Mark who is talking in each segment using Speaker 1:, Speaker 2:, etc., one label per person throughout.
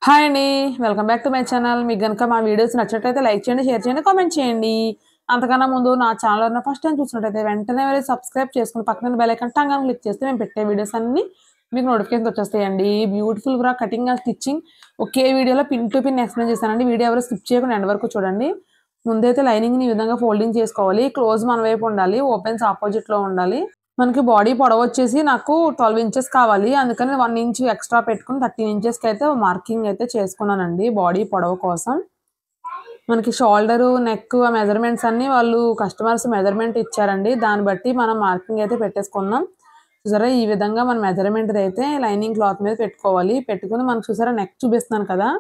Speaker 1: Hi అండి. Welcome back to my channel. మీకు గనుక మా వీడియోస్ నచ్చినట్లయితే లైక్ చేయండి, షేర్ చేయండి, కామెంట్ చేయండి. అంతకన్నా ముందు నా ఛానల్ ఎవరైనా ఫస్ట్ టైం చూసినట్లయితే వెంటనే వెళ్ళి సబ్స్క్రైబ్ చేసుకొని పక్కన బెల్ ఐకాన్ టంగ్ అని క్లిక్ చేస్తే మేము పెట్టే వీడియోస్ అన్నీ మీకు నోటిఫికేషన్స్ వచ్చేస్తాయండి. Beautiful frock cutting and stitching ఒకే వీడియోలో పిన్ టు పిన్ ఎక్స్ప్లెయిన్ చేస్తానండి. వీడియో ఎవరు స్కిప్ చేయకుండా ఎండ్ వరకు చూడండి. ముందైతే లైనింగ్ని ఈ విధంగా ఫోల్డింగ్ చేసుకోవాలి. క్లోజ్ మన వైపు ఉండాలి, ఓపెన్స్ ఆపోజిట్లో ఉండాలి. మనకి బాడీ పొడవు వచ్చేసి నాకు 12 ఇంచెస్ కావాలి. అందుకని 1 ఇంచ్ ఎక్స్ట్రా పెట్టుకుని 13 ఇంచెస్కి అయితే మార్కింగ్ అయితే చేసుకున్నానండి బాడీ పొడవు కోసం. మనకి షోల్డరు, నెక్ ఆ మెజర్మెంట్స్ అన్నీ వాళ్ళు కస్టమర్స్ మెజర్మెంట్ ఇచ్చారండి. దాన్ని బట్టి మనం మార్కింగ్ అయితే పెట్టేసుకుందాం. చూసారా ఈ విధంగా మన మెజర్మెంట్ అయితే లైనింగ్ క్లాత్ మీద పెట్టుకోవాలి. పెట్టుకుని మనకు చూసారా నెక్ చూపిస్తున్నాను కదా,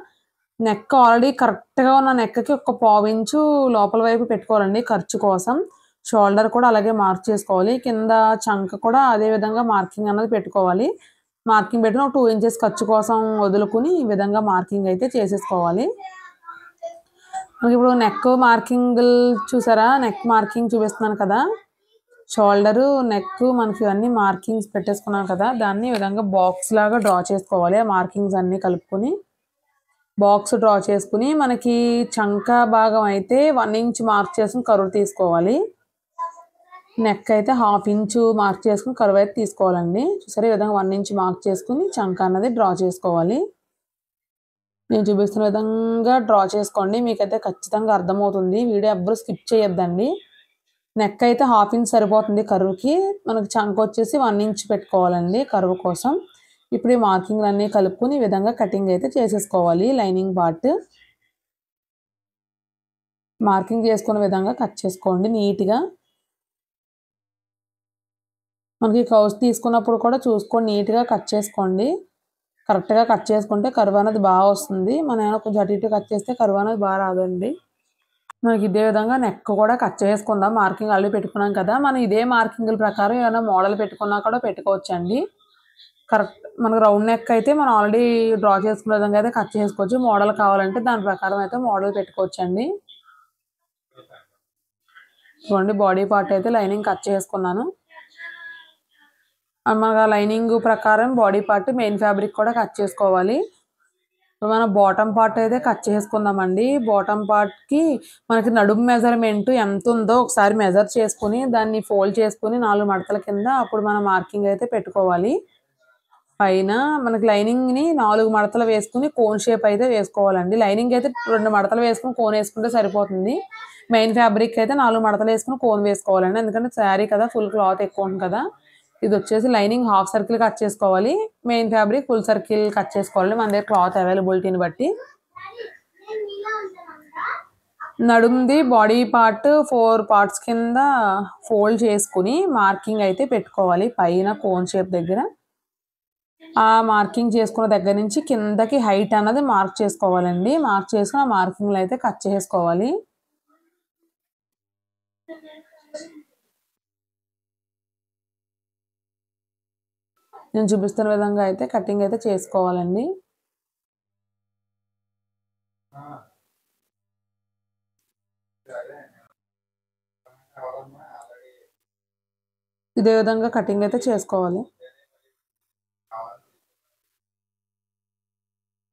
Speaker 1: నెక్ ఆల్రెడీ కరెక్ట్గా ఉన్న నెక్కి ఒక 1/4 ఇంచు లోపల వైపు పెట్టుకోవాలండి ఖర్చు కోసం. షోల్డర్ కూడా అలాగే మార్క్ చేసుకోవాలి. కింద చంక కూడా అదే విధంగా మార్కింగ్ అన్నది పెట్టుకోవాలి. మార్కింగ్ పెట్టుకుని ఒక 2 ఇంచెస్ ఖర్చు కోసం వదులుకుని ఈ విధంగా మార్కింగ్ అయితే చేసేసుకోవాలి. మనకి ఇప్పుడు నెక్ మార్కింగ్ చూసారా, నెక్ మార్కింగ్ చూపిస్తున్నాను కదా, షోల్డరు నెక్ మనకి అన్ని మార్కింగ్స్ పెట్టేసుకున్నాం కదా, దాన్ని ఈ విధంగా బాక్స్ లాగా డ్రా చేసుకోవాలి. ఆ మార్కింగ్స్ అన్నీ కలుపుకొని బాక్స్ డ్రా చేసుకుని మనకి చంక భాగం అయితే 1 ఇంచ్ మార్క్ చేసుకుని కరువు తీసుకోవాలి. నెక్ అయితే 1/2 ఇంచు మార్క్ చేసుకుని కరువు అయితే తీసుకోవాలండి. చూసారా ఈ విధంగా 1 ఇంచ్ మార్క్ చేసుకుని చంక అన్నది డ్రా చేసుకోవాలి. నేను చూపిస్తున్న విధంగా డ్రా చేసుకోండి, మీకైతే ఖచ్చితంగా అర్థమవుతుంది. వీడియో ఎవ్వరు స్కిప్ చేయొద్దండి. నెక్ అయితే 1/2 ఇంచ్ సరిపోతుంది కరువుకి. మనకి చంక వచ్చేసి 1 ఇంచ్ పెట్టుకోవాలండి కరువు కోసం. ఇప్పుడు ఈ మార్కింగ్లు అన్నీ కలుపుకొని ఈ విధంగా కటింగ్ అయితే చేసేసుకోవాలి. లైనింగ్ పార్ట్ మార్కింగ్ చేసుకునే విధంగా కట్ చేసుకోండి నీట్గా. మనకి కౌస్ తీసుకున్నప్పుడు కూడా చూసుకొని నీట్గా కట్ చేసుకోండి. కరెక్ట్గా కట్ చేసుకుంటే కరువు అనేది బాగా వస్తుంది. మనం ఏమైనా కొంచెం అటు ఇటు కట్ చేస్తే కరువు అనేది బాగా రాదండి. మనకి ఇదే విధంగా నెక్ కూడా కట్ చేసుకుందాం. మార్కింగ్ ఆల్రెడీ పెట్టుకున్నాం కదా, మనం ఇదే మార్కింగ్ల ప్రకారం ఏమైనా మోడల్ పెట్టుకున్నా కూడా పెట్టుకోవచ్చండి. కరెక్ట్ మనకు రౌండ్ నెక్ అయితే మనం ఆల్రెడీ డ్రా చేసుకునే విధంగా అయితే కట్ చేసుకోవచ్చు. మోడల్ కావాలంటే దాని ప్రకారం అయితే మోడల్ పెట్టుకోవచ్చండి. చూడండి బాడీ పార్ట్ అయితే లైనింగ్ కట్ చేసుకున్నాను. మన లైనింగ్ ప్రకారం బాడీ పార్ట్ మెయిన్ ఫ్యాబ్రిక్ కూడా కట్ చేసుకోవాలి. మనం బాటమ్ పార్ట్ అయితే కట్ చేసుకుందామండి. బాటమ్ పార్ట్కి మనకి నడుము మెజర్మెంట్ ఎంత ఉందో ఒకసారి మెజర్ చేసుకుని దాన్ని ఫోల్డ్ చేసుకుని 4 మడతల కింద అప్పుడు మనం మార్కింగ్ అయితే పెట్టుకోవాలి. పైన మనకి లైనింగ్ని 4 మడతలు వేసుకుని కోన్ షేప్ అయితే వేసుకోవాలండి. లైనింగ్ అయితే 2 మడతలు వేసుకుని కోన్ వేసుకుంటే సరిపోతుంది. మెయిన్ ఫ్యాబ్రిక్ అయితే 4 మడతలు వేసుకుని కోన్ వేసుకోవాలండి. ఎందుకంటే శారీ కదా, ఫుల్ క్లాత్ ఎక్కువ ఉంది కదా. ఇది వచ్చేసి లైనింగ్ హాఫ్ సర్కిల్ కట్ చేసుకోవాలి, main fabric full circle cut చేసుకోవాలి మన దగ్గర క్లాత్ అవైలబిలిటీని బట్టి. నడుముది బాడీ పార్ట్ 4 పార్ట్స్ కింద ఫోల్డ్ చేసుకుని మార్కింగ్ అయితే పెట్టుకోవాలి పైన కోన్ షేప్ దగ్గర. ఆ మార్కింగ్ చేసుకున్న దగ్గర నుంచి కిందకి హైట్ అన్నది మార్క్ చేసుకోవాలండి. మార్క్ చేసుకుని ఆ మార్కింగ్లు అయితే కట్ చేసుకోవాలి. నేను చూపిస్తున్న విధంగా అయితే కటింగ్ అయితే చేసుకోవాలండి. ఇదే విధంగా కటింగ్ అయితే చేసుకోవాలి.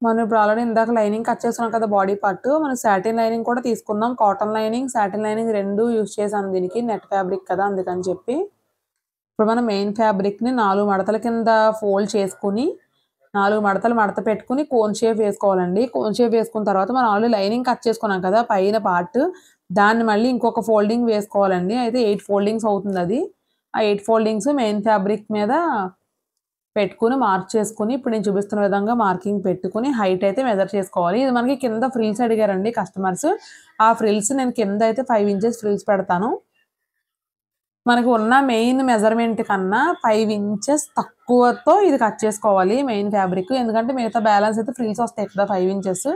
Speaker 1: మనం ఇప్పుడు ఆల్రెడీ ఇందాక లైనింగ్ కట్ చేసుకున్నాం కదా బాడీ పార్ట్, మనం సాటిన్ లైనింగ్ కూడా తీసుకుందాం. Cotton lining satin lining 2 use చేసాం దీనికి, నెట్ ఫ్యాబ్రిక్ కదా అందుకని చెప్పి. ఇప్పుడు మనం మెయిన్ ఫ్యాబ్రిక్ని 4 మడతల కింద ఫోల్డ్ చేసుకుని 4 మడతలు మడత పెట్టుకుని కోన్ షేప్ వేసుకోవాలండి. కోన్ షేప్ వేసుకున్న తర్వాత మనం ఆల్రెడీ లైనింగ్ కట్ చేసుకున్నాం కదా పైన పార్ట్, దాన్ని మళ్ళీ ఇంకొక ఫోల్డింగ్ వేసుకోవాలండి. అయితే 8 ఫోల్డింగ్స్ అవుతుంది అది. ఆ 8 ఫోల్డింగ్స్ మెయిన్ ఫ్యాబ్రిక్ మీద పెట్టుకుని మార్క్ చేసుకుని ఇప్పుడు నేను చూపిస్తున్న విధంగా మార్కింగ్ పెట్టుకుని హైట్ అయితే మెజర్ చేసుకోవాలి. ఇది మనకి కింద ఫ్రిల్స్ అడిగారండి కస్టమర్స్. ఆ ఫ్రిల్స్ నేను కింద అయితే 5 ఇంచెస్ ఫ్రిల్స్ పెడతాను. మనకు ఉన్న మెయిన్ మెజర్మెంట్ కన్నా 5 ఇంచెస్ తక్కువతో ఇది కట్ చేసుకోవాలి మెయిన్ ఫ్యాబ్రిక్. ఎందుకంటే మిగతా బ్యాలెన్స్ అయితే ఫ్రిల్స్ వస్తాయి కదా 5 ఇంచెస్.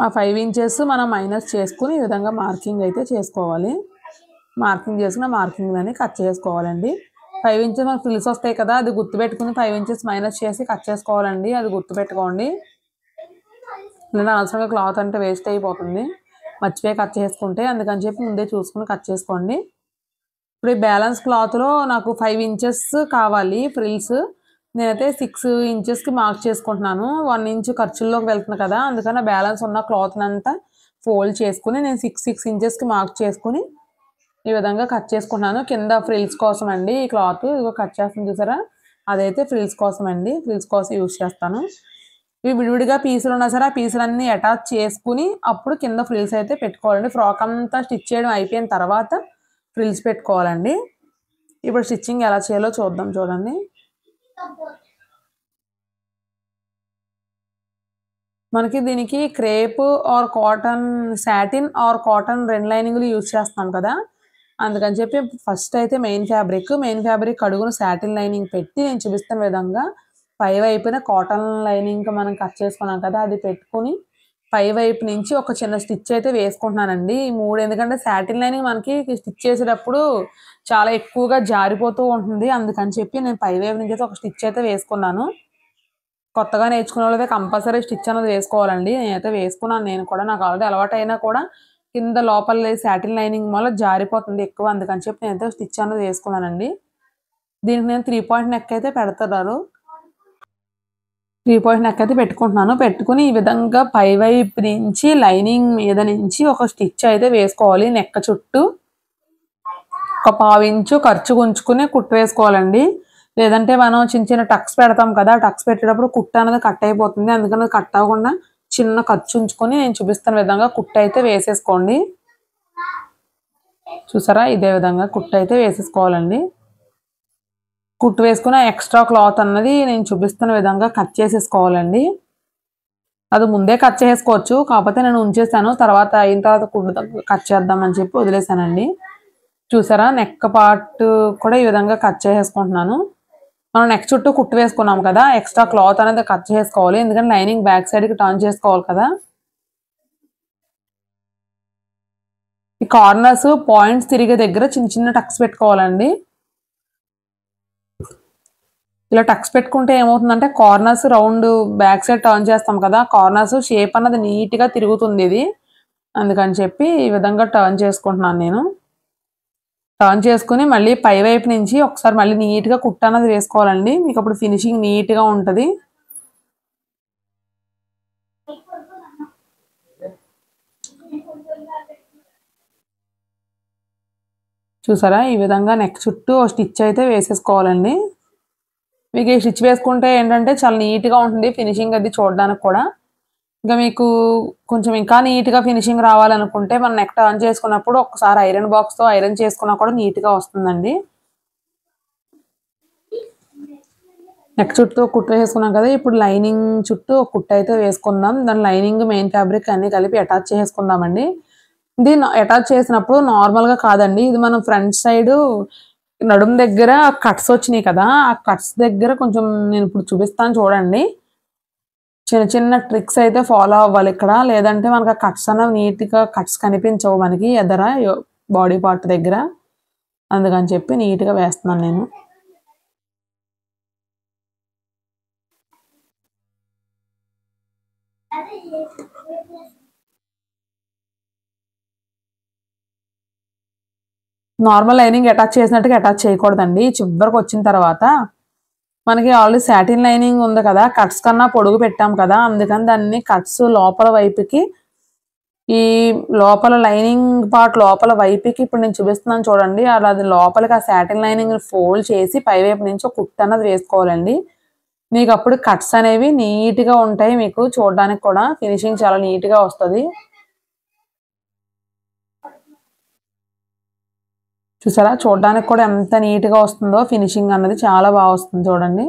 Speaker 1: ఆ 5 ఇంచెస్ మనం మైనస్ చేసుకుని ఈ విధంగా మార్కింగ్ అయితే చేసుకోవాలి. మార్కింగ్ చేసుకున్న మార్కింగ్లని కట్ చేసుకోవాలండి. 5 ఇంచెస్ మనకు ఫ్రిల్స్ వస్తాయి కదా, అది గుర్తుపెట్టుకుని 5 ఇంచెస్ మైనస్ చేసి కట్ చేసుకోవాలండి. అది గుర్తుపెట్టుకోండి, లేదా అనవసరంగా క్లాత్ అంటే వేస్ట్ అయిపోతుంది మర్చిపోయి కట్ చేసుకుంటే. అందుకని చెప్పి ముందే చూసుకుని కట్ చేసుకోండి. ఇప్పుడు ఈ బ్యాలెన్స్ క్లాత్లో నాకు 5 ఇంచెస్ కావాలి ఫ్రిల్స్. నేనైతే 6 ఇంచెస్కి మార్క్ చేసుకుంటున్నాను. 1 ఇంచు ఖర్చుల్లోకి వెళ్తుంది కదా, అందుకని బ్యాలెన్స్ ఉన్న క్లాత్ని అంతా ఫోల్డ్ చేసుకుని నేను 6 ఇంచెస్కి మార్క్ చేసుకుని ఈ విధంగా కట్ చేసుకుంటున్నాను. కింద ఫ్రిల్స్ కోసం అండి ఈ క్లాత్. ఇదిగో కట్ చేస్తాను చూసారా, అదైతే ఫ్రిల్స్ కోసం అండి. ఫ్రిల్స్ కోసం యూజ్ చేస్తాను. ఇవి విడివిడిగా పీసులు ఉన్నా సరే ఆ పీసులన్నీ అటాచ్ చేసుకుని అప్పుడు కింద ఫ్రిల్స్ అయితే పెట్టుకోవాలండి. ఫ్రాక్ అంతా స్టిచ్ చేయడం అయిపోయిన తర్వాత ఫ్రిల్స్ పెట్టుకోవాలండి. ఇప్పుడు స్టిచ్చింగ్ ఎలా చేయాలో చూద్దాం. చూడండి, మనకి దీనికి crepe or cotton, satin or cotton 2 లైనింగ్లు యూజ్ చేస్తాం కదా, అందుకని చెప్పి ఫస్ట్ అయితే మెయిన్ ఫ్యాబ్రిక్ అడుగును సాటిన్ లైనింగ్ పెట్టి నేను చూపిస్తున్న విధంగా పై వైపున కాటన్ లైనింగ్ మనం కట్ చేసుకున్నాం కదా అది పెట్టుకుని పై వైపు నుంచి ఒక చిన్న స్టిచ్ అయితే వేసుకుంటున్నానండి. ఈ 3 ఎందుకంటే సాటిన్ లైనింగ్ మనకి స్టిచ్ చేసేటప్పుడు చాలా ఎక్కువగా జారిపోతూ ఉంటుంది, అందుకని చెప్పి నేను పై వైపు నుంచి అయితే ఒక స్టిచ్ అయితే వేసుకున్నాను. కొత్తగా నేర్చుకునే వాళ్ళైతే కంపల్సరీ స్టిచ్ అనేది వేసుకోవాలండి. నేనైతే వేసుకున్నాను. నేను కూడా నాకు ఆల్రెడీ అలవాటు అయినా కూడా కింద లోపల సాటిన్ లైనింగ్ వల్ల జారిపోతుంది ఎక్కువ, అందుకని చెప్పి నేనైతే స్టిచ్ అనేది వేసుకున్నానండి. దీనికి నేను 3 పాయింట్ నెక్ అయితే పెడతాను. 3 పాయింట్ నెక్ అయితే పెట్టుకుంటున్నాను. పెట్టుకుని ఈ విధంగా పై వైపు నుంచి లైనింగ్ మీద నుంచి ఒక స్టిచ్ అయితే వేసుకోవాలి. నెక్ చుట్టూ ఒక 1/2 ఇంచు ఖర్చు ఉంచుకుని కుట్టు వేసుకోవాలండి. లేదంటే మనం చిన్న చిన్న టక్స్ పెడతాం కదా, టక్స్ పెట్టేటప్పుడు కుట్టు అనేది కట్ అయిపోతుంది, అందుకని కట్ అవ్వకుండా చిన్న ఖర్చు ఉంచుకొని నేను చూపిస్తున్న విధంగా కుట్టు అయితే వేసేసుకోండి. చూసారా, ఇదే విధంగా కుట్టు అయితే వేసేసుకోవాలండి. కుట్టు వేసుకుని ఎక్స్ట్రా క్లాత్ అన్నది నేను చూపిస్తున్న విధంగా కట్ చేసేసుకోవాలండి. అది ముందే కట్ చేసుకోవచ్చు, కాకపోతే నేను ఉంచేసాను, తర్వాత అయిన తర్వాత కుట్టు కట్ చేద్దామని చెప్పి వదిలేసానండి. చూసారా, నెక్ పార్ట్ కూడా ఈ విధంగా కట్ చేసేసుకుంటున్నాను. మనం నెక్ చుట్టూ కుట్టు వేసుకున్నాం కదా, ఎక్స్ట్రా క్లాత్ అనేది కట్ చేసుకోవాలి, ఎందుకంటే లైనింగ్ బ్యాక్ సైడ్కి టర్న్ చేసుకోవాలి కదా. ఈ కార్నర్స్ పాయింట్స్ తిరిగే దగ్గర చిన్న చిన్న టక్స్ పెట్టుకోవాలండి. ఇలా టక్స్ పెట్టుకుంటే ఏమవుతుందంటే corners round back side turn చేస్తాం కదా, కార్నర్స్ షేప్ అన్నది నీట్గా తిరుగుతుంది ఇది, అందుకని చెప్పి ఈ విధంగా టర్న్ చేసుకుంటున్నాను నేను. టర్న్ చేసుకుని మళ్ళీ పై వైపు నుంచి ఒకసారి మళ్ళీ నీట్గా కుట్టు అన్నది వేసుకోవాలండి, మీకు అప్పుడు ఫినిషింగ్ నీట్గా ఉంటుంది. చూసారా, ఈ విధంగా నెక్ చుట్టూ స్టిచ్ అయితే వేసేసుకోవాలండి. మీకు ఈ స్టిచ్ వేసుకుంటే ఏంటంటే చాలా నీట్గా ఉంటుంది ఫినిషింగ్ అది చూడడానికి కూడా. ఇంకా మీకు కొంచెం ఇంకా నీట్గా ఫినిషింగ్ రావాలనుకుంటే మనం నెక్ టర్న్ చేసుకున్నప్పుడు ఒకసారి ఐరన్ బాక్స్తో ఐరన్ చేసుకున్నా కూడా నీట్గా వస్తుందండి. నెక్ చుట్టూ కుట్టు వేసుకున్నాం కదా, ఇప్పుడు లైనింగ్ చుట్టూ ఒక కుట్టు అయితే వేసుకుందాం. దాని లైనింగ్ మెయిన్ ఫ్యాబ్రిక్ అన్నీ కలిపి అటాచ్ చేసుకుందామండి. ఇది అటాచ్ చేసినప్పుడు నార్మల్గా కాదండి, ఇది మనం ఫ్రంట్ సైడ్ నడుము దగ్గర కట్స్ వచ్చినాయి కదా, ఆ కట్స్ దగ్గర కొంచెం నేను ఇప్పుడు చూపిస్తాను చూడండి. చిన్న చిన్న ట్రిక్స్ అయితే ఫాలో అవ్వాలి ఇక్కడ, లేదంటే మనకు ఆ కట్స్ అనేవి నీట్గా కట్స్ కనిపించవు మనకి ఎదర బాడీ పార్ట్ దగ్గర, అందుకని చెప్పి నీట్గా వేస్తున్నాను నేను. నార్మల్ లైనింగ్ అటాచ్ చేసినట్టుగా అటాచ్ చేయకూడదండి. చివరికి వచ్చిన తర్వాత మనకి ఆల్రెడీ సాటిన్ లైనింగ్ ఉంది కదా, కట్స్ కన్నా పొడుగు పెట్టాం కదా, అందుకని దాన్ని కట్స్ లోపల వైపుకి, ఈ లోపల లైనింగ్ పార్ట్ లోపల వైపుకి ఇప్పుడు నేను చూపిస్తున్నాను చూడండి, అలా అది లోపలికి ఆ సాటిన్ లైనింగ్ ఫోల్డ్ చేసి పై వైపు నుంచి ఒక కుట్టు అన్నది వేసుకోవాలండి. మీకు అప్పుడు కట్స్ అనేవి నీట్గా ఉంటాయి, మీకు చూడడానికి కూడా ఫినిషింగ్ చాలా నీట్గా వస్తుంది. చూసారా, చూడడానికి కూడా ఎంత నీట్గా వస్తుందో, ఫినిషింగ్ అన్నది చాలా బాగా వస్తుంది చూడండి.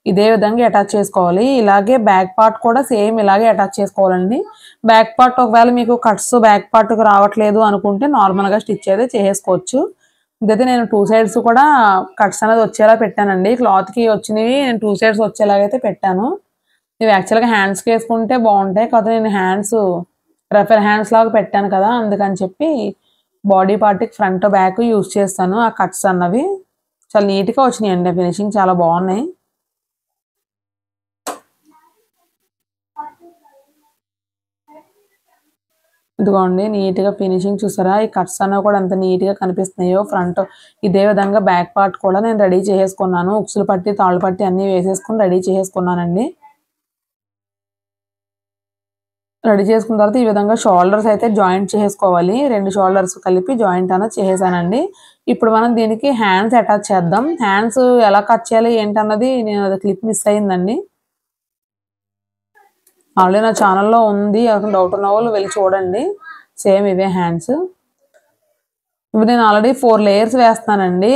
Speaker 1: ఇదే విధంగా అటాచ్ చేసుకోవాలి. ఇలాగే బ్యాక్ పార్ట్ కూడా సేమ్ ఇలాగే అటాచ్ చేసుకోవాలండి. బ్యాక్ పార్ట్ ఒకవేళ మీకు కట్స్ బ్యాక్ పార్ట్కి రావట్లేదు అనుకుంటే నార్మల్గా స్టిచ్ అయితే చేసుకోవచ్చు. ఇదైతే నేను 2 సైడ్స్ కూడా కట్స్ అనేది వచ్చేలా పెట్టానండి. క్లాత్కి వచ్చినవి నేను 2 సైడ్స్ వచ్చేలాగైతే పెట్టాను. ఇవి యాక్చువల్గా హ్యాండ్స్కి వేసుకుంటే బాగుంటాయి, కాకపోతే నేను హ్యాండ్స్ రఫర్ హ్యాండ్స్ లాగా పెట్టాను కదా, అందుకని చెప్పి బాడీ పార్ట్కి ఫ్రంట్ బ్యాక్ యూజ్ చేస్తాను. ఆ కట్స్ అన్నవి చాలా నీట్గా వచ్చినాయి అండి, ఫినిషింగ్ చాలా బాగున్నాయి. ఇదిగోండి నీట్గా ఫినిషింగ్ చూసారా, ఈ కట్స్ అనేవి కూడా ఎంత నీట్గా కనిపిస్తున్నాయో. ఫ్రంట్ ఇదే విధంగా బ్యాక్ పార్ట్ కూడా నేను రెడీ చేసుకున్నాను. ఉక్సులు పట్టి తాళ్ళు పట్టి అన్నీ వేసేసుకుని రెడీ చేసుకున్నానండి. రెడీ చేసుకున్న తర్వాత ఈ విధంగా షోల్డర్స్ అయితే జాయింట్ చేసుకోవాలి. 2 షోల్డర్స్ కలిపి జాయింట్ అనేది చేసేసానండి. ఇప్పుడు మనం దీనికి హ్యాండ్స్ అటాచ్ చేద్దాం. హ్యాండ్స్ ఎలా కట్ చేయాలి ఏంటన్నది నేను అది క్లిప్ మిస్ అయిందండి. ఆల్రెడీ నా ఛానల్లో ఉంది, ఎవరికి డౌట్ ఉన్న వాళ్ళు వెళ్ళి చూడండి. సేమ్ ఇవే హ్యాండ్స్. ఇప్పుడు నేను ఆల్రెడీ 4 లేయర్స్ వేస్తానండి.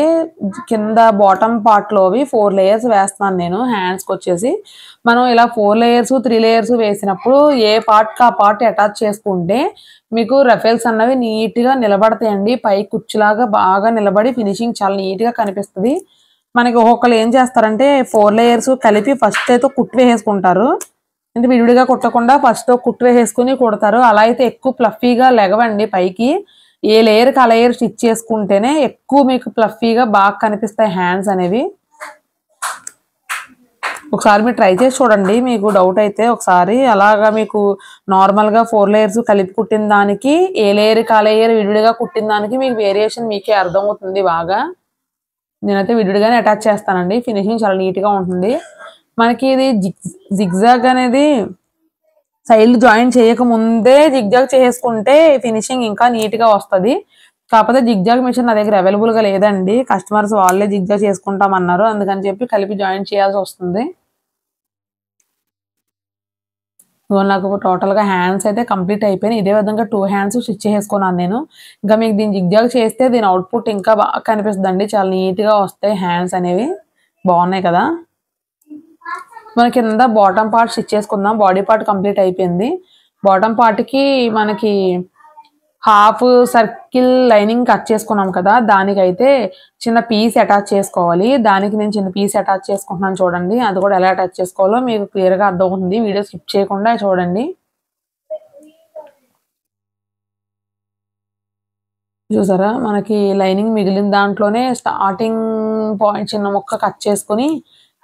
Speaker 1: కింద బాటమ్ పార్ట్లోవి 4 లేయర్స్ వేస్తున్నాను నేను హ్యాండ్స్కి వచ్చేసి. మనం ఇలా 4 లేయర్స్ 3 లేయర్స్ వేసినప్పుడు ఏ పార్ట్కి ఆ పార్ట్ అటాచ్ చేసుకుంటే మీకు రఫెల్స్ అన్నవి నీట్గా నిలబడతాయండి. పై కుచ్చులాగా బాగా నిలబడి ఫినిషింగ్ చాలా నీట్గా కనిపిస్తుంది. మనకి ఒక్కొక్కరు ఏం చేస్తారంటే 4 లేయర్స్ కలిపి ఫస్ట్ అయితే కుట్టు వేసుకుంటారు. అంటే విడివిడిగా కుట్టకుండా ఫస్ట్ కుట్టు వేసుకుని కుడతారు. అలా అయితే ఎక్కువ ప్లఫీగా లెగవండి పైకి. ఏ లేయర్కి ఆ లేయర్ స్టిచ్ చేసుకుంటేనే ఎక్కువ మీకు ప్లఫీగా బాగా కనిపిస్తాయి హ్యాండ్స్ అనేవి. ఒకసారి మీరు ట్రై చేసి చూడండి. మీకు డౌట్ అయితే ఒకసారి అలాగా మీకు నార్మల్గా 4 లేయర్స్ కలిపి కుట్టిన దానికి ఏ లేయర్కి ఆ లేయర్ విడివిడిగా కుట్టిన దానికి మీకు వేరియేషన్ మీకే అర్థమవుతుంది బాగా. నేనైతే విడివిడిగానే అటాచ్ చేస్తానండి. ఫినిషింగ్ చాలా నీట్గా ఉంటుంది. మనకి ఇది జిగ్జాగ్ అనేది సైడ్ జాయిన్ చేయకముందే జిగ్జాగ్ చేసుకుంటే ఫినిషింగ్ ఇంకా నీట్గా వస్తుంది. కాకపోతే జిగ్జాగ్ మిషన్ నా దగ్గర అవైలబుల్గా లేదండి. కస్టమర్స్ వాళ్ళే జిగ్జాగ్ చేసుకుంటామన్నారు, అందుకని చెప్పి కలిపి జాయిన్ చేయాల్సి వస్తుంది. నాకు టోటల్గా హ్యాండ్స్ అయితే కంప్లీట్ అయిపోయినాయి. ఇదే విధంగా 2 హ్యాండ్స్ స్టిచ్ చేసుకున్నాను నేను. ఇంకా మీకు దీన్ని జిగ్జాగ్ చేస్తే దీని అవుట్పుట్ ఇంకా బాగా కనిపిస్తుందండి. చాలా నీట్గా వస్తాయి హ్యాండ్స్ అనేవి. బాగున్నాయి కదా. మన కింద బాటమ్ పార్ట్ స్టిచ్ చేసుకుందాం. బాడీ పార్ట్ కంప్లీట్ అయిపోయింది. బాటమ్ పార్ట్కి మనకి హాఫ్ సర్కిల్ లైనింగ్ కట్ చేసుకున్నాం కదా, దానికైతే చిన్న పీస్ అటాచ్ చేసుకోవాలి. దానికి నేను చిన్న పీస్ అటాచ్ చేసుకుంటున్నాను చూడండి. అది కూడా ఎలా అటాచ్ చేసుకోవాలో మీకు క్లియర్గా అర్థమవుతుంది. వీడియో స్కిప్ చేయకుండా చూడండి. చూసారా, మనకి లైనింగ్ మిగిలిన దాంట్లోనే స్టార్టింగ్ పాయింట్ చిన్న ముక్క కట్ చేసుకుని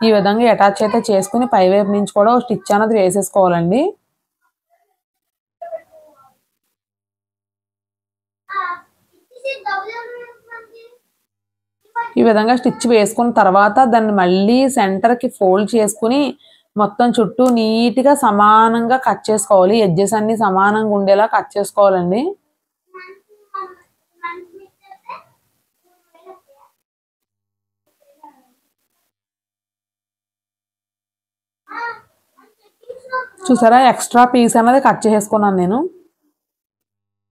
Speaker 1: ఈ విధంగా అటాచ్ అయితే చేసుకుని పై వైపు నుంచి కూడా స్టిచ్ అనేది వేసేసుకోవాలండి. ఈ విధంగా స్టిచ్ వేసుకున్న తర్వాత దాన్ని మళ్ళీ సెంటర్కి ఫోల్డ్ చేసుకుని మొత్తం చుట్టూ నీట్గా సమానంగా కట్ చేసుకోవాలి. ఎడ్జెస్ అన్ని సమానంగా ఉండేలా కట్ చేసుకోవాలండి. చూసారా, ఎక్స్ట్రా పీస్ అనేది కట్ చేసుకున్నాను నేను.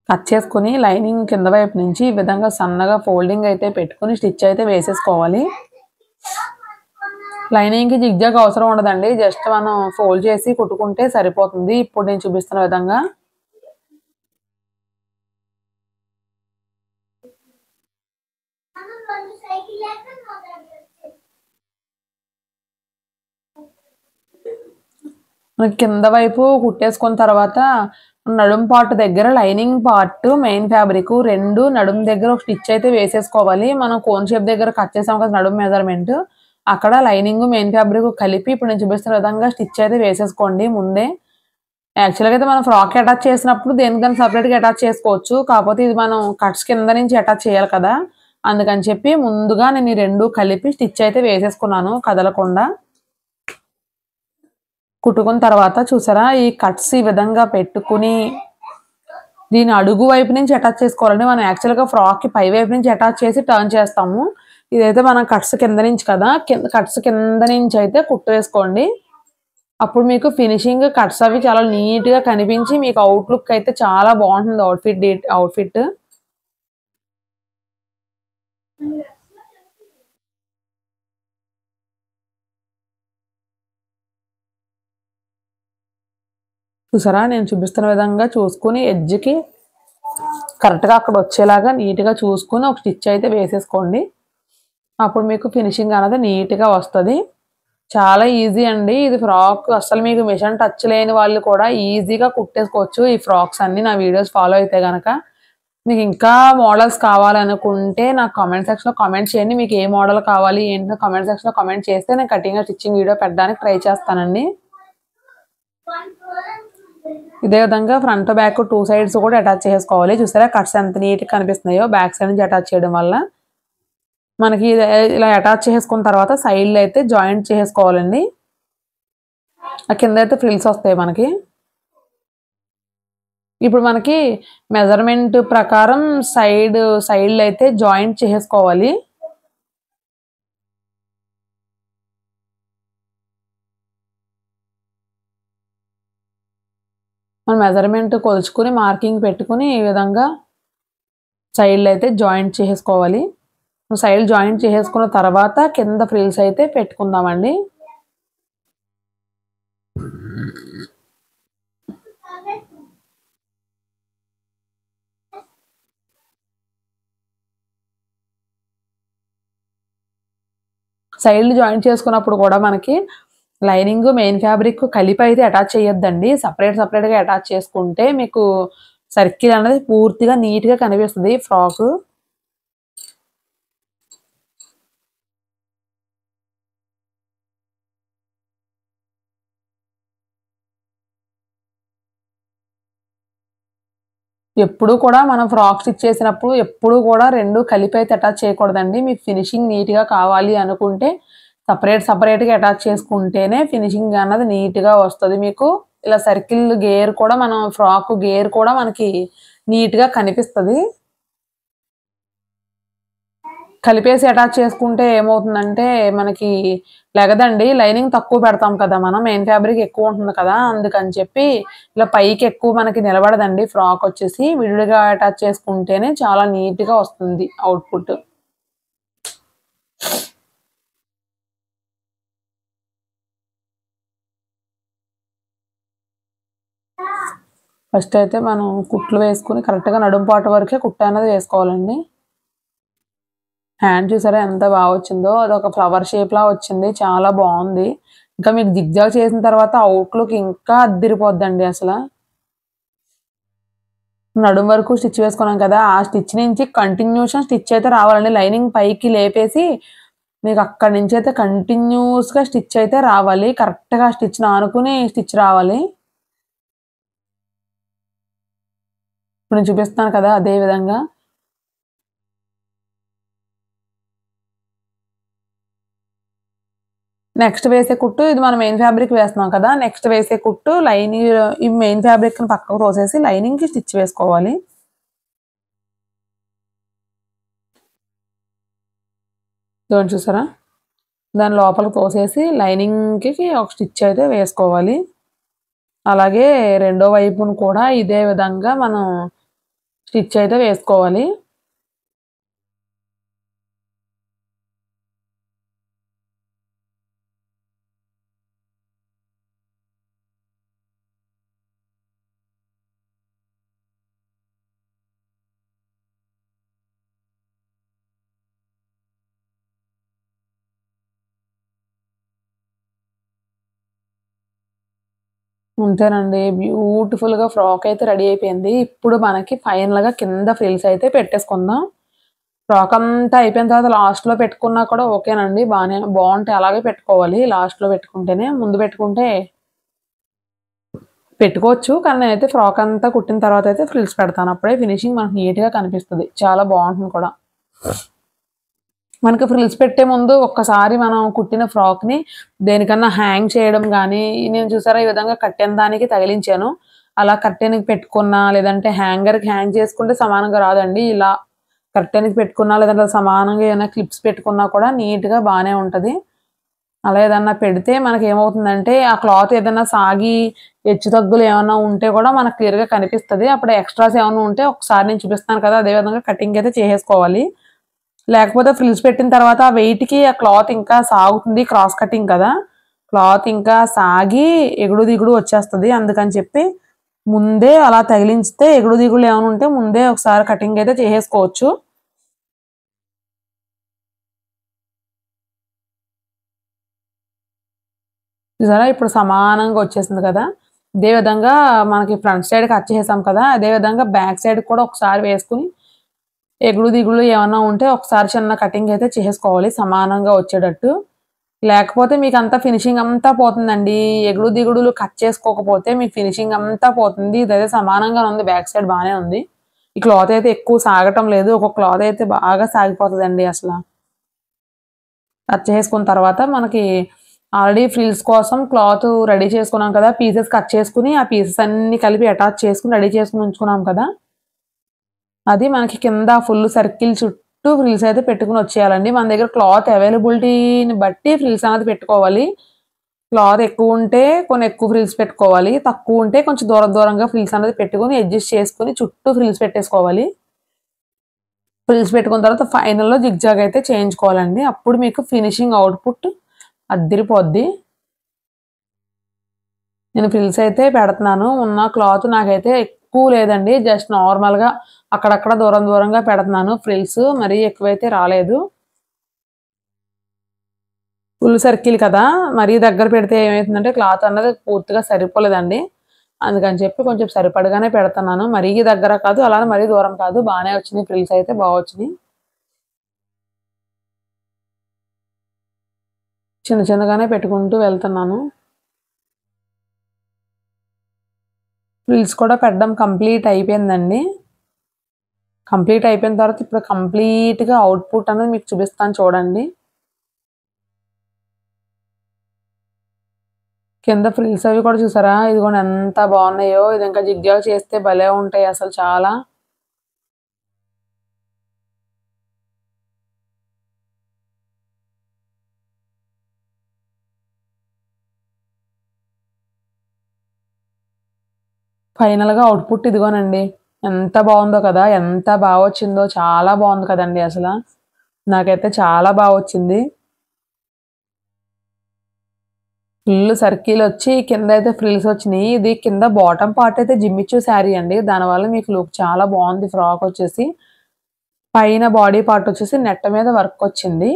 Speaker 1: కట్ చేసుకుని లైనింగ్ కింద వైపు నుంచి ఈ విధంగా సన్నగా ఫోల్డింగ్ అయితే పెట్టుకుని స్టిచ్ అయితే వేసేసుకోవాలి. లైనింగ్కి జిగ్జాగ్ అవసరం ఉండదండి. జస్ట్ మనం ఫోల్డ్ చేసి కుట్టుకుంటే సరిపోతుంది. ఇప్పుడు నేను చూపిస్తున్న విధంగా మనకి కింద వైపు కుట్టేసుకున్న తర్వాత నడుం పార్ట్ దగ్గర లైనింగ్ పార్ట్ మెయిన్ ఫ్యాబ్రిక్ 2 నడుం దగ్గర ఒక స్టిచ్ అయితే వేసేసుకోవాలి. మనం కోన్ షేప్ దగ్గర కట్ చేసాం కదా నడుం మెజర్మెంట్, అక్కడ లైనింగ్ మెయిన్ ఫ్యాబ్రిక్ కలిపి ఇప్పుడు నేను చూపిస్తున్న విధంగా స్టిచ్ అయితే వేసేసుకోండి ముందే. యాక్చువల్గా అయితే మనం ఫ్రాక్ అటాచ్ చేసినప్పుడు దేనికైనా సపరేట్గా అటాచ్ చేసుకోవచ్చు. కాకపోతే ఇది మనం కట్స్ కింద నుంచి అటాచ్ చేయాలి కదా, అందుకని చెప్పి ముందుగా నేను ఈ 2 కలిపి స్టిచ్ అయితే వేసేసుకున్నాను కదలకుండా. కుట్టుకున్న తర్వాత చూసారా, ఈ కట్స్ ఈ విధంగా పెట్టుకుని దీని అడుగు వైపు నుంచి అటాచ్ చేసుకోవాలండి. మనం యాక్చువల్గా ఫ్రాక్కి పై వైపు నుంచి అటాచ్ చేసి టర్న్ చేస్తాము. ఇదైతే మనం కట్స్ కింద నుంచి కదా, కట్స్ కింద నుంచి అయితే కుట్టు వేసుకోండి. అప్పుడు మీకు ఫినిషింగ్ కట్స్ అవి చాలా నీట్గా కనిపించి మీకు అవుట్లుక్ అయితే చాలా బాగుంటుంది అవుట్ఫిట్. చూసారా, నేను చూపిస్తున్న విధంగా చూసుకుని ఎడ్జ్కి కరెక్ట్గా అక్కడ వచ్చేలాగా నీట్గా చూసుకుని ఒక స్టిచ్ అయితే వేసేసుకోండి. అప్పుడు మీకు ఫినిషింగ్ అనేది నీట్గా వస్తుంది. చాలా ఈజీ అండి ఇది ఫ్రాక్. అసలు మీకు మిషన్ టచ్ లేని వాళ్ళు కూడా ఈజీగా కుట్టేసుకోవచ్చు ఈ ఫ్రాక్స్ అన్ని. నా వీడియోస్ ఫాలో అయితే కనుక మీకు ఇంకా మోడల్స్ కావాలనుకుంటే నాకు కామెంట్ సెక్షన్లో కామెంట్ చేయండి. మీకు ఏ మోడల్ కావాలి ఏంటో కామెంట్ సెక్షన్లో కామెంట్ చేస్తే నేను కటింగ్ స్టిచ్చింగ్ వీడియో పెట్టడానికి ట్రై చేస్తానండి. ఇదే విధంగా ఫ్రంట్ బ్యాక్ 2 సైడ్స్ కూడా అటాచ్ చేసుకోవాలి. చూసారా కట్స్ ఎంత నీట్గా కనిపిస్తున్నాయో బ్యాక్ సైడ్ నుంచి అటాచ్ చేయడం వల్ల. మనకి ఇలా అటాచ్ చేసుకున్న తర్వాత సైడ్లో అయితే జాయింట్ చేసుకోవాలండి. ఆ కింద అయితే ఫ్రిల్స్ వస్తాయి మనకి. ఇప్పుడు మనకి మెజర్మెంట్ ప్రకారం సైడ్లో అయితే జాయింట్ చేసుకోవాలి. మనం మెజర్మెంట్ కొలుచుకుని మార్కింగ్ పెట్టుకుని ఈ విధంగా సైడ్లో అయితే జాయింట్ చేసుకోవాలి. సైడ్ జాయింట్ చేసుకున్న తర్వాత కింద ఫ్రిల్స్ అయితే పెట్టుకుందామండి. సైడ్లు జాయింట్ చేసుకున్నప్పుడు కూడా మనకి లైనింగ్ మెయిన్ ఫ్యాబ్రిక్ కలిపి అయితే అటాచ్ చేయొద్దండి. సపరేట్గా అటాచ్ చేసుకుంటే మీకు సర్కిల్ అనేది పూర్తిగా నీట్గా కనిపిస్తుంది ఫ్రాక్. ఎప్పుడు కూడా మనం ఫ్రాక్ స్టిచ్ చేసినప్పుడు ఎప్పుడు కూడా రెండు కలిపి అయితే అటాచ్ చేయకూడదండి. మీకు ఫినిషింగ్ నీట్గా కావాలి అనుకుంటే సపరేట్గా అటాచ్ చేసుకుంటేనే ఫినిషింగ్ అన్నది నీట్గా వస్తుంది మీకు. ఇలా సర్కిల్ గేర్ కూడా మనం ఫ్రాక్ గేర్ కూడా మనకి నీట్గా కనిపిస్తుంది. కలిపేసి అటాచ్ చేసుకుంటే ఏమవుతుందంటే మనకి లెగదండి. లైనింగ్ తక్కువ పెడతాం కదా మనం, మెయిన్ ఫ్యాబ్రిక్ ఎక్కువ ఉంటుంది కదా, అందుకని చెప్పి ఇలా పైకి ఎక్కువ మనకి నిలబడదండి. ఫ్రాక్ వచ్చేసి విడిగా అటాచ్ చేసుకుంటేనే చాలా నీట్గా వస్తుంది అవుట్పుట్. ఫస్ట్ అయితే మనం కుట్లు వేసుకుని కరెక్ట్గా నడుము పాటు వరకే కుట్టు అనేది వేసుకోవాలండి. హ్యాండ్ చూసారా ఎంత బాగా వచ్చిందో, అదొక ఫ్లవర్ షేప్లా వచ్చింది, చాలా బాగుంది. ఇంకా మీకు జిగ్జాగ్ చేసిన తర్వాత అవుట్లుక్ ఇంకా అద్దిరిపోద్దండి అసలు. నడుము వరకు స్టిచ్ వేసుకున్నాం కదా, ఆ స్టిచ్ నుంచి కంటిన్యూషన్ స్టిచ్ అయితే రావాలండి. లైనింగ్ పైకి లేపేసి మీకు అక్కడి నుంచి అయితే కంటిన్యూస్గా స్టిచ్ అయితే రావాలి. కరెక్ట్గా స్టిచ్ ఆనుకుని స్టిచ్ రావాలి. ఇప్పుడు నేను చూపిస్తాను కదా అదే విధంగా. నెక్స్ట్ వేసే కుట్టు ఇది మనం మెయిన్ ఫ్యాబ్రిక్ వేస్తున్నాం కదా, నెక్స్ట్ వేసే కుట్టు లైనింగ్ ఈ మెయిన్ ఫ్యాబ్రిక్ని పక్కకు తోసేసి లైనింగ్కి స్టిచ్ వేసుకోవాలి. చూడండి చూసారా, దాని లోపలికి తోసేసి లైనింగ్కి ఒక స్టిచ్ అయితే వేసుకోవాలి. అలాగే రెండో వైపును కూడా ఇదే విధంగా మనం స్టిచ్ అయితే వేసుకోవాలి. అంతేనండి, బ్యూటిఫుల్గా ఫ్రాక్ అయితే రెడీ అయిపోయింది. ఇప్పుడు మనకి ఫైనల్గా కింద ఫ్రిల్స్ అయితే పెట్టేసుకుందాం. ఫ్రాక్ అంతా అయిపోయిన తర్వాత లాస్ట్లో పెట్టుకున్నా కూడా ఓకేనండి, బాగుంటాయి. అలాగే పెట్టుకోవాలి, లాస్ట్లో పెట్టుకుంటేనే. ముందు పెట్టుకుంటే పెట్టుకోవచ్చు, కానీ నేనైతే ఫ్రాక్ అంతా కుట్టిన తర్వాత అయితే ఫ్రిల్స్ పెడతాను. అప్పుడే ఫినిషింగ్ మనకు నీట్గా కనిపిస్తుంది, చాలా బాగుంటుంది కూడా. మనకి ఫ్రిల్స్ పెట్టే ముందు ఒక్కసారి మనం కుట్టిన ఫ్రాక్ని దేనికన్నా హ్యాంగ్ చేయడం కానీ, నేను చూసారా ఈ విధంగా కట్టెన్ దానికి తగిలించాను. అలా కట్టెనికి పెట్టుకున్నా లేదంటే హ్యాంగర్కి హ్యాంగ్ చేసుకుంటే సమానంగా రాదండి. ఇలా కట్టెనికి పెట్టుకున్నా లేదంటే సమానంగా ఏమైనా క్లిప్స్ పెట్టుకున్నా కూడా నీట్గా బాగానే ఉంటుంది. అలా ఏదన్నా పెడితే మనకి ఏమవుతుందంటే ఆ క్లాత్ ఏదైనా సాగి హెచ్చు తగ్గులు ఏమైనా ఉంటే కూడా మనకు క్లియర్గా కనిపిస్తుంది. అప్పుడు ఎక్స్ట్రాస్ ఏమైనా ఉంటే ఒకసారి నేను చూపిస్తాను కదా, అదేవిధంగా కటింగ్ అయితే చేసేసుకోవాలి. లేకపోతే ఫ్రిల్స్ పెట్టిన తర్వాత ఆ వెయిట్కి ఆ క్లాత్ ఇంకా సాగుతుంది. క్రాస్ కటింగ్ కదా, క్లాత్ ఇంకా సాగి ఎగుడు దిగుడు వచ్చేస్తుంది. అందుకని చెప్పి ముందే అలా తగిలించితే ఎగుడు దిగుడు ఏమైనా ఉంటే ముందే ఒకసారి కటింగ్ అయితే చేసేసుకోవచ్చు. చూసారా ఇప్పుడు సమానంగా వచ్చేసింది కదా. ఇదే విధంగా మనకి ఫ్రంట్ సైడ్ కట్ చేసాం కదా, అదే విధంగా బ్యాక్ సైడ్ కూడా ఒకసారి వేసుకుని ఎగుడు దిగుడు ఏమన్నా ఉంటే ఒకసారి చిన్న కటింగ్ అయితే చేసుకోవాలి సమానంగా వచ్చేటట్టు. లేకపోతే మీకు అంతా ఫినిషింగ్ అంతా పోతుందండి. ఎగుడు దిగుడులు కట్ చేసుకోకపోతే మీకు ఫినిషింగ్ అంతా పోతుంది. ఇదైతే సమానంగా ఉంది. బ్యాక్ సైడ్ బానే ఉంది. ఈ క్లాత్ అయితే ఎక్కువ సాగటం లేదు. ఒక క్లాత్ అయితే బాగా సాగిపోతుందండి అసలు. కట్ చేసుకున్న తర్వాత మనకి ఆల్రెడీ ఫ్రిల్స్ కోసం క్లాత్ రెడీ చేసుకున్నాం కదా, పీసెస్ కట్ చేసుకుని ఆ పీసెస్ అన్ని కలిపి అటాచ్ చేసుకుని రెడీ చేసుకుని ఉంచుకున్నాం కదా, అది మనకి కింద ఫుల్ సర్కిల్ చుట్టూ ఫ్రిల్స్ అయితే పెట్టుకుని వచ్చేయాలండి. మన దగ్గర క్లాత్ అవైలబిలిటీని బట్టి ఫ్రిల్స్ అనేది పెట్టుకోవాలి. క్లాత్ ఎక్కువ ఉంటే కొన్ని ఎక్కువ ఫ్రిల్స్ పెట్టుకోవాలి, తక్కువ ఉంటే కొంచెం దూరంగా ఫ్రిల్స్ అనేది పెట్టుకుని అడ్జస్ట్ చేసుకుని చుట్టూ ఫ్రిల్స్ పెట్టేసుకోవాలి. ఫ్రిల్స్ పెట్టుకున్న తర్వాత ఫైనల్లో జిగ్జాగ్ అయితే చేయించుకోవాలండి. అప్పుడు మీకు ఫినిషింగ్ అవుట్పుట్ అద్దిరిపోద్ది. నేను ఫ్రిల్స్ అయితే పెడుతున్నాను. ఉన్న క్లాత్ నాకైతే ఎక్కువ లేదండి. జస్ట్ నార్మల్‌గా అక్కడక్కడ దూరంగా పెడుతున్నాను ఫ్రిల్స్. మరీ ఎక్కువైతే రాలేదు. ఫుల్ సర్కిల్ కదా! మరీ దగ్గర పెడితే ఏమైతుందంటే క్లాత్ అన్నది పూర్తిగా సరిపోలేదండి. అందుకని చెప్పి కొంచెం సరిపడగానే పెడుతున్నాను. మరీ దగ్గర కాదు, అలానే మరీ దూరం కాదు. బానే వచ్చినాయి ఫ్రిల్స్ అయితే వచ్చినాయి. చిన్నగానే పెట్టుకుంటూ వెళ్తున్నాను. ఫ్రిల్స్ కూడా పెట్టడం కంప్లీట్ అయిపోయిందండి. కంప్లీట్ అయిపోయిన తర్వాత ఇప్పుడు కంప్లీట్‌గా అవుట్‌పుట్ అనేది మీకు చూపిస్తాను చూడండి. కింద ఫ్రిల్స్ అవి కూడా చూసారా? ఇదిగోండి ఎంత బాగున్నాయో. ఇది ఇంకా జిగ్‌జాగ్ చేస్తే భలే ఉంటాయి అసలు చాలా. ఫైనల్‌గా అవుట్‌పుట్ ఇదిగోనండి. ఎంత బాగుందో కదా! ఎంత వచ్చిందో చాలా బాగుంది కదండీ అసల. నాకైతే చాలా వచ్చింది. ఫుల్ సర్కిల్ వచ్చి కిందైతే ఫ్రిల్స్ వచ్చినాయి. ఇది కింద బాటమ్ పార్ట్ అయితే జిమ్మిచూ శారీ అండి. దానివల్ల మీకు లుక్ చాలా బాగుంది. ఫ్రాక్ వచ్చేసి పైన బాడీ పార్ట్ వచ్చేసి నెట్ మీద వర్క్ వచ్చింది.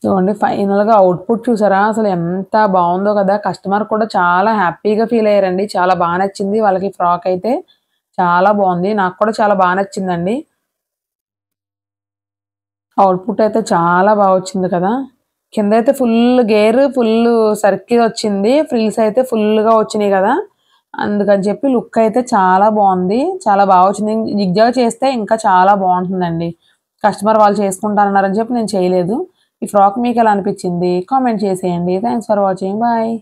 Speaker 1: చూడండి ఫైనల్‌గా అవుట్‌పుట్ చూసారా? అసలు ఎంత బాగుందో కదా! కస్టమర్ కూడా చాలా హ్యాపీగా ఫీల్ అయ్యారండి. చాలా నచ్చింది వాళ్ళకి ఫ్రాక్ అయితే. చాలా బాగుంది. నాకు కూడా చాలా నచ్చిందండి. అవుట్‌పుట్ అయితే చాలా వచ్చింది కదా! కిందైతే ఫుల్ గేర్, ఫుల్ సర్కిల్ వచ్చింది. ఫ్రిల్స్ అయితే ఫుల్‌గా వచ్చినాయి కదా! అందుకని చెప్పి లుక్ అయితే చాలా బాగుంది. చాలా వచ్చింది. జిగ్‌జాగ్ చేస్తే ఇంకా చాలా బాగుంటుందండి. కస్టమర్ వాళ్ళు చేసుకుంటానన్నారని చెప్పి నేను చేయలేదు. ఈ ఫ్రాక్ మీకెలా అనిపించింది? కామెంట్ చేసేయండి. Thanks for watching. బాయ్.